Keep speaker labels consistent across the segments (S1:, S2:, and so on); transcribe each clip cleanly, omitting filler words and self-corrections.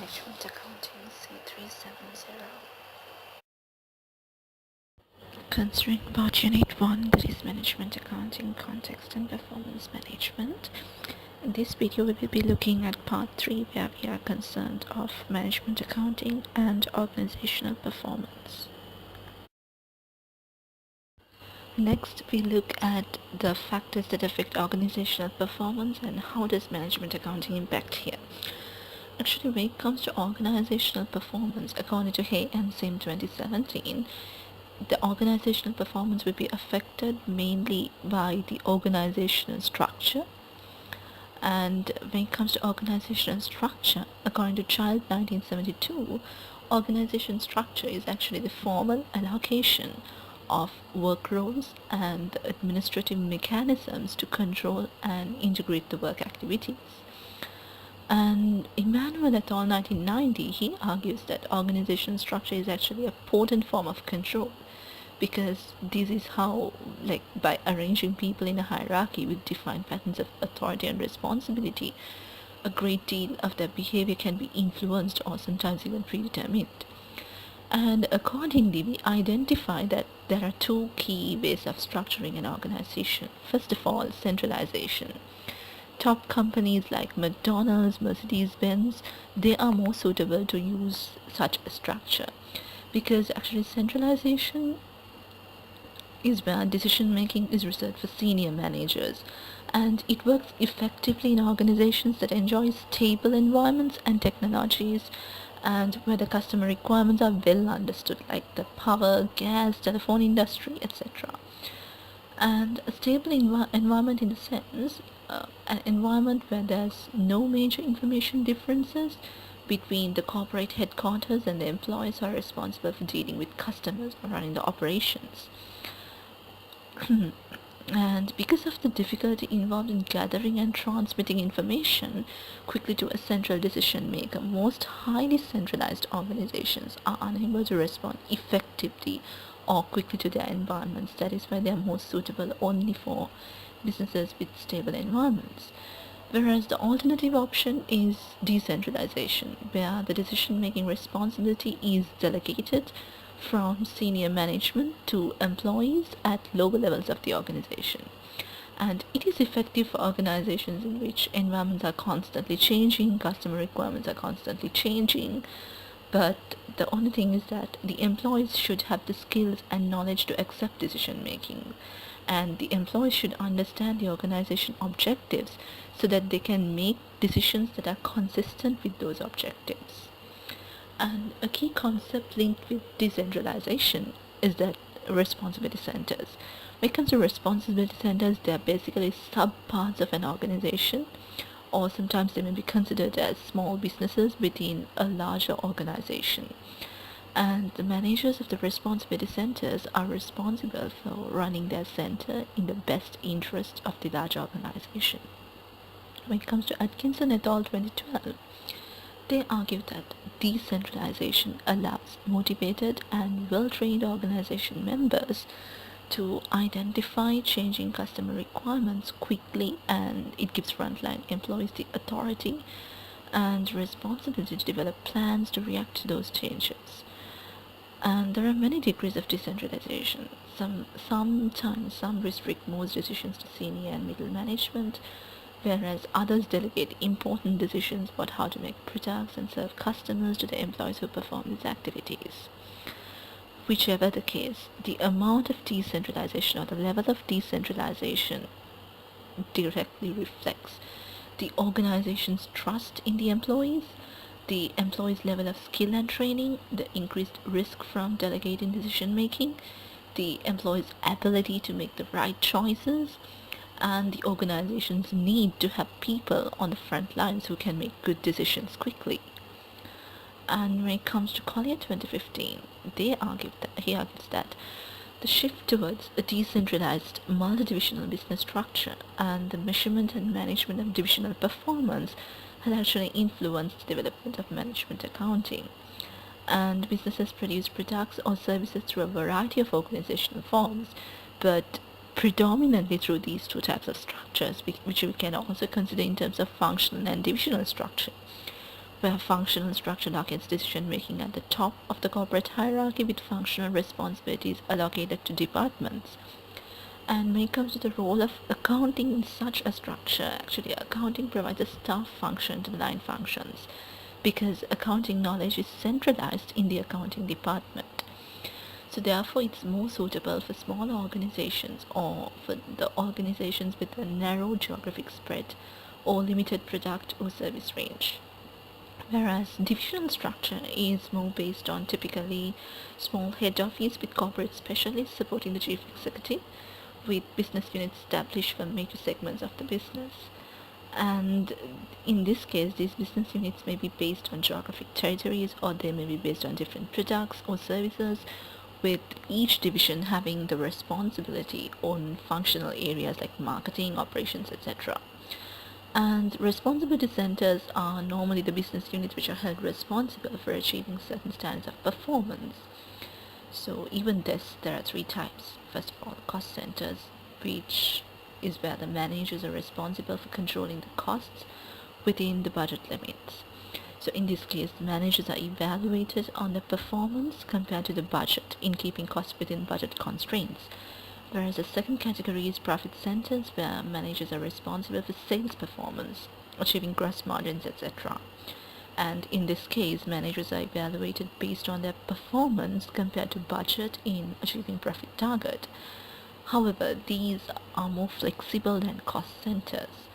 S1: Management Accounting C370. Considering about Unit 1, that is Management Accounting, Context and Performance Management. In this video we will be looking at Part 3, where we are concerned of Management Accounting and Organizational Performance. Next, we look at the factors that affect organizational performance and how does management accounting impact here. Actually, when it comes to organizational performance, according to Hay and Sim 2017, the organizational performance will be affected mainly by the organizational structure. And when it comes to organizational structure, according to Child 1972, organization structure is actually the formal allocation of work roles and administrative mechanisms to control and integrate the work activities. And Emmanuel et al. 1990, he argues that organization structure is actually a potent form of control, because this is how, like, by arranging people in a hierarchy with defined patterns of authority and responsibility, a great deal of their behavior can be influenced or sometimes even predetermined. And accordingly, we identify that there are two key ways of structuring an organization. First of all, centralization. Top companies like McDonald's, Mercedes-Benz, they are more suitable to use such a structure, because actually centralization is where decision making is reserved for senior managers, and it works effectively in organizations that enjoy stable environments and technologies, and where the customer requirements are well understood, like the power, gas, telephone industry, etc. And a stable environment in the sense, an environment where there's no major information differences between the corporate headquarters and the employees who are responsible for dealing with customers or running the operations. And because of the difficulty involved in gathering and transmitting information quickly to a central decision maker, most highly centralized organizations are unable to respond effectively or quickly to their environments. That is why they are most suitable only for businesses with stable environments. Whereas the alternative option is decentralization, where the decision making responsibility is delegated from senior management to employees at lower levels of the organization. And it is effective for organizations in which environments are constantly changing, customer requirements are constantly changing, but the only thing is that the employees should have the skills and knowledge to accept decision making, and the employees should understand the organization objectives so that they can make decisions that are consistent with those objectives. And a key concept linked with decentralization is that responsibility centers. When it comes to responsibility centers, they are basically subparts of an organization, or sometimes they may be considered as small businesses within a larger organization. And the managers of the responsibility centers are responsible for running their center in the best interest of the large organization. When it comes to Atkinson et al. 2012, they argue that decentralization allows motivated and well-trained organization members to identify changing customer requirements quickly, and it gives frontline employees the authority and responsibility to develop plans to react to those changes. And there are many degrees of decentralization. Sometimes some restrict most decisions to senior and middle management, whereas others delegate important decisions about how to make products and serve customers to the employees who perform these activities. Whichever the case, the amount of decentralization or the level of decentralization directly reflects the organization's trust in the employees, the employees' level of skill and training, the increased risk from delegating decision making, the employees' ability to make the right choices, and the organization's need to have people on the front lines who can make good decisions quickly. And when it comes to Collier 2015, he argues that the shift towards a decentralized multidivisional business structure and the measurement and management of divisional performance has actually influenced the development of management accounting. And businesses produce products or services through a variety of organizational forms, but predominantly through these two types of structures, which we can also consider in terms of functional and divisional structure. where functional structure allocates decision making at the top of the corporate hierarchy with functional responsibilities allocated to departments. And when it comes to the role of accounting in such a structure, actually accounting provides a staff function to the line functions because accounting knowledge is centralized in the accounting department. So therefore it's more suitable for small organizations or for the organizations with a narrow geographic spread or limited product or service range. Whereas divisional structure is more based on typically small head office with corporate specialists supporting the chief executive, with business units established for major segments of the business. And in this case, these business units may be based on geographic territories or they may be based on different products or services, with each division having the responsibility on functional areas like marketing, operations, etc. And responsibility centers are normally the business units which are held responsible for achieving certain standards of performance. So even this, there are three types. First of all, cost centers, which is where the managers are responsible for controlling the costs within the budget limits. So in this case, the managers are evaluated on the performance compared to the budget in keeping costs within budget constraints. Whereas the second category is profit centers, where managers are responsible for sales performance, achieving gross margins, etc. And in this case, managers are evaluated based on their performance compared to budget in achieving profit target. However, these are more flexible than cost centers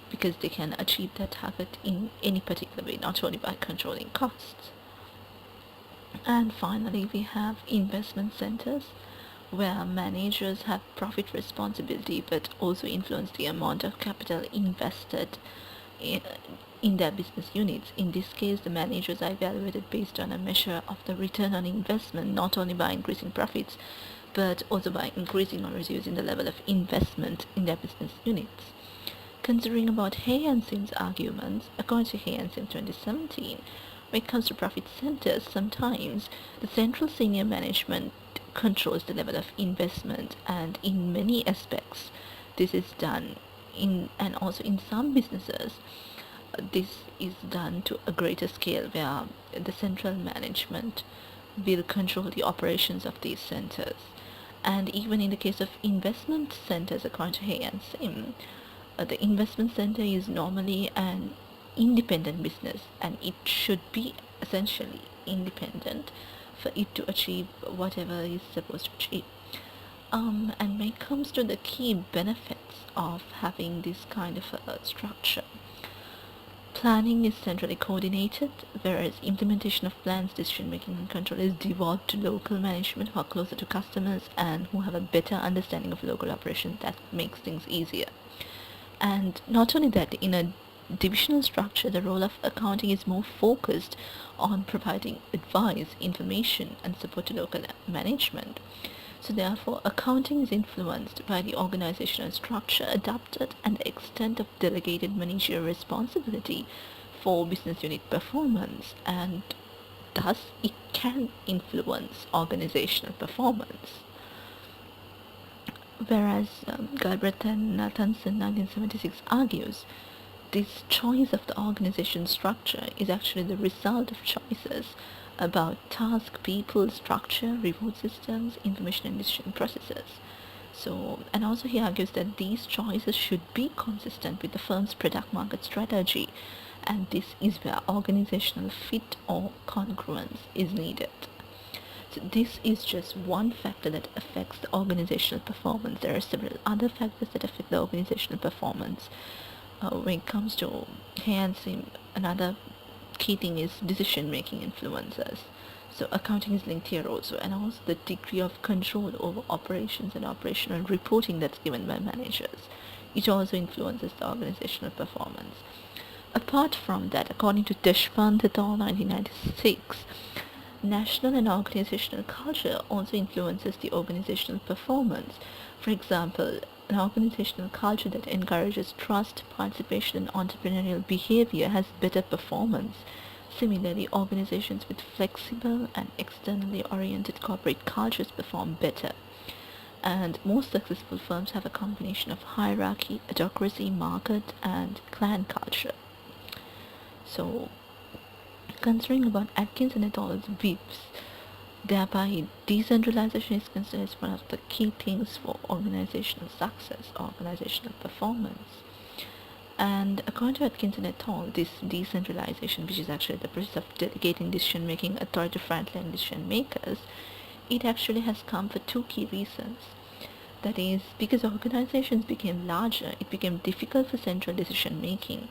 S1: because they can achieve their target in any particular way, not only by controlling costs. And finally, we have investment centers, where managers have profit responsibility but also influence the amount of capital invested in, in their business units. In this case, the managers are evaluated based on a measure of the return on investment, not only by increasing profits, but also by increasing or reducing the level of investment in their business units. Considering about Hay and Sim's arguments, according to Hay and Sim 2017, when it comes to profit centers, sometimes the central senior management controls the level of investment, and in many aspects, this is done and also in some businesses, this is done to a greater scale where the central management will control the operations of these centers. And even in the case of investment centers, according to Hay and Sim, the investment center is normally an independent business and it should be essentially independent for it to achieve whatever it's supposed to achieve. And when it comes to the key benefits of having this kind of a structure, planning is centrally coordinated, whereas implementation of plans, decision making, and control is devolved to local management who are closer to customers and who have a better understanding of local operations. That makes things easier. And not only that, in a divisional structure, the role of accounting is more focused on providing advice, information, and support to local management. So therefore, accounting is influenced by the organizational structure adopted and the extent of delegated managerial responsibility for business unit performance, and thus it can influence organizational performance. Whereas Galbraith and Nathanson 1976 argues this choice of the organization structure is actually the result of choices about task, people, structure, reward systems, information and decision processes. So, and also he argues that these choices should be consistent with the firm's product market strategy, and this is where organizational fit or congruence is needed. So this is just one factor that affects the organizational performance. There are several other factors that affect the organizational performance. When it comes to Hay and Sim, another key thing is decision making influences. So accounting is linked here also, and also the degree of control over operations and operational reporting that's given by managers. It also influences the organizational performance. Apart from that, according to Deshpande et al. 1996, national and organizational culture also influences the organizational performance. For example, an organizational culture that encourages trust, participation, and entrepreneurial behavior has better performance. Similarly, organizations with flexible and externally oriented corporate cultures perform better. And most successful firms have a combination of hierarchy, autocracy, market, and clan culture. So considering about Atkinson et al.'s beliefs, thereby decentralization is considered as one of the key things for organizational success, organizational performance. And according to Atkinson et al., this decentralization, which is actually the process of delegating decision-making authority to frontline decision makers, it actually has come for two key reasons. That is, because organizations became larger, it became difficult for central decision making.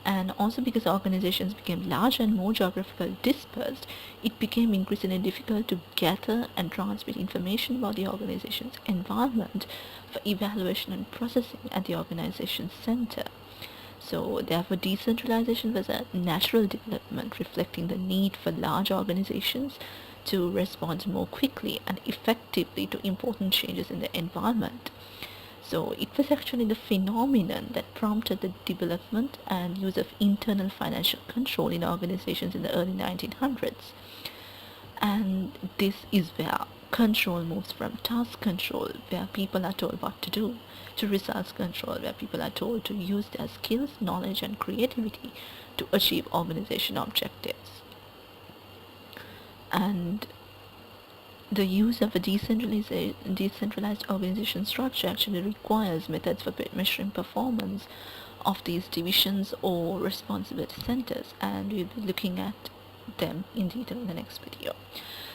S1: And also because organizations became larger and more geographically dispersed, it became increasingly difficult to gather and transmit information about the organization's environment for evaluation and processing at the organization's center. So, therefore, decentralization was a natural development reflecting the need for large organizations to respond more quickly and effectively to important changes in the environment. So, it was actually the phenomenon that prompted the development and use of internal financial control in organizations in the early 1900s. And this is where control moves from task control, where people are told what to do, to results control, where people are told to use their skills, knowledge, and creativity to achieve organization objectives. And the use of a decentralized organization structure actually requires methods for measuring performance of these divisions or responsibility centers, and we'll be looking at them in detail in the next video.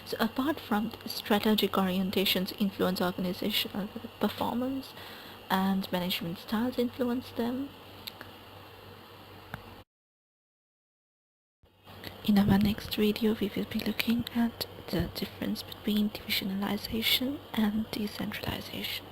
S1: So apart from strategic orientations influence organizational performance and management styles influence them, in our next video we will be looking at the difference between divisionalization and decentralization.